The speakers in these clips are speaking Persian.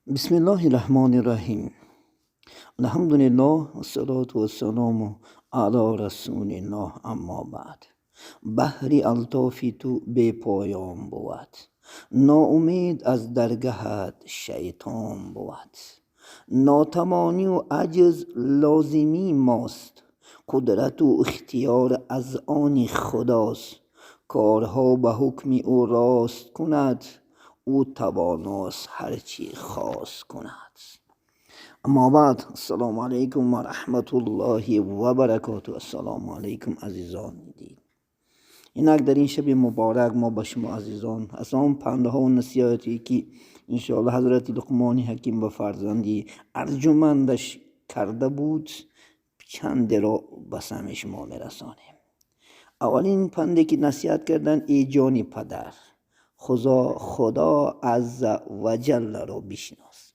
بسم الله الرحمن الرحیم. الحمد لله والصلاة والسلام علی رسول الله. اما بعد، بحری الطافی تو به پایان بود، ناامید از درگهت شیطان بود. ناتوانی و عجز لازمی ماست، قدرت و اختیار از آن خداست. کارها به حکم او راست کند، او تواناست هرچی خواست کند. اما بعد، السلام علیکم و رحمت الله و برکاته. السلام علیکم عزیزان دین. اینک در این شب مبارک ما با شما عزیزان از آن پنده ها و نصیحاتی که انشاءالله حضرت لقمان حکیم با فرزندی ارجمندش کرده بود چند را به سمع شما میرسانیم. اولین پنده که نصیحت کردن ای جان پدر، خدا عز و جل را بشناس.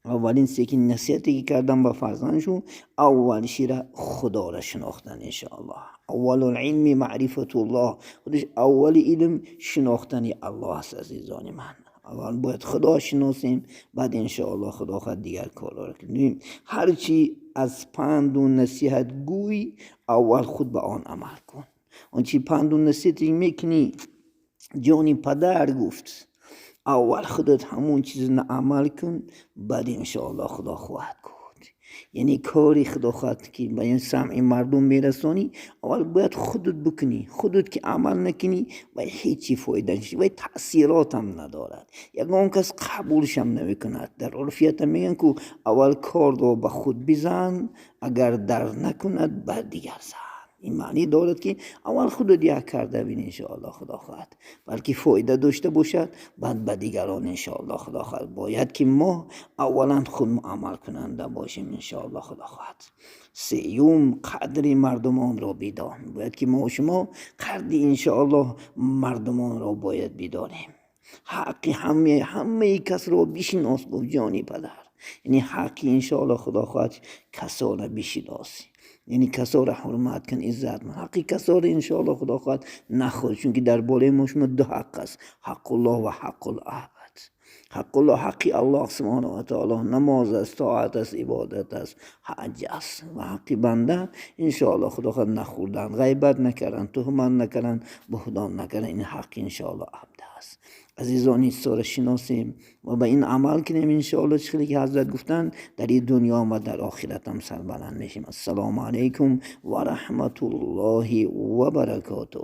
اولین سیکین نصیحتی که کردن با فرزندشون اول شیره خدا را شناختن. انشاءالله اول العلم معرفت الله، خودش اول علم شناختن الله است. عزیزان من، اول باید خدا شناسیم، بعد انشاءالله خدا خود دیگر کارا را کنیم. هرچی از پند و نصیحت گوی اول خود به آن عمل کن. آنچه پند و نصیحتی میکنی جانی پدر گفت، اول خودت همون چیز عمل کن، بعد انشاءالله خدا خواهد گفت. یعنی کاری خدا خواهد که به این سمع مردم میرسانی اول باید خودت بکنی. خودت که عمل نکنی و هیچی فایده نشی و تأثیرات هم ندارد. یگان کس قبولش هم نمیکند. در عرفیت میگن که اول کار رو به خود بزن، اگر در نکند بعد دیگر زن. این معنی دارد که اول خودت یک کرده بین انشاءالله خدا خواهد، بلکه فایده داشته باشد بعد به دیگران انشاءالله خدا خواهد. باید که ما اولا خود عمل کننده باشیم انشاءالله خدا خواهد. سیوم قدر مردمان را بدان. باید که ما و شما قدر انشاءالله مردمان را باید بدانیم. حق همه کس را بشناس. گفت جانی پدر، یعنی حقی انشاءالله خدا خواهد کسا را بشناسی، یعنی کسا را حرمت کن، عزت کن. حقی کسا را انشاءالله خدا خواهد نخور، چون که در بالای ما شما دو حق است، حق الله و حق العبد. حق الله حقی الله سبحانه و تعالی نماز است، طاعت است، عبادت است، حج است. و حقی بنده انشاءالله خدا خواهد نخوردن، غیبت نکردن، تهمت نکردن، بهدان نکردن. این حق انشاءالله عبد است. عزیزان این سوره شناسیم و به این عمل کنیم انشاءالله. چیزی که حضرت گفتن در این دنیا و در آخرت هم سربلند میشیم. السلام علیکم و رحمت الله و برکاته.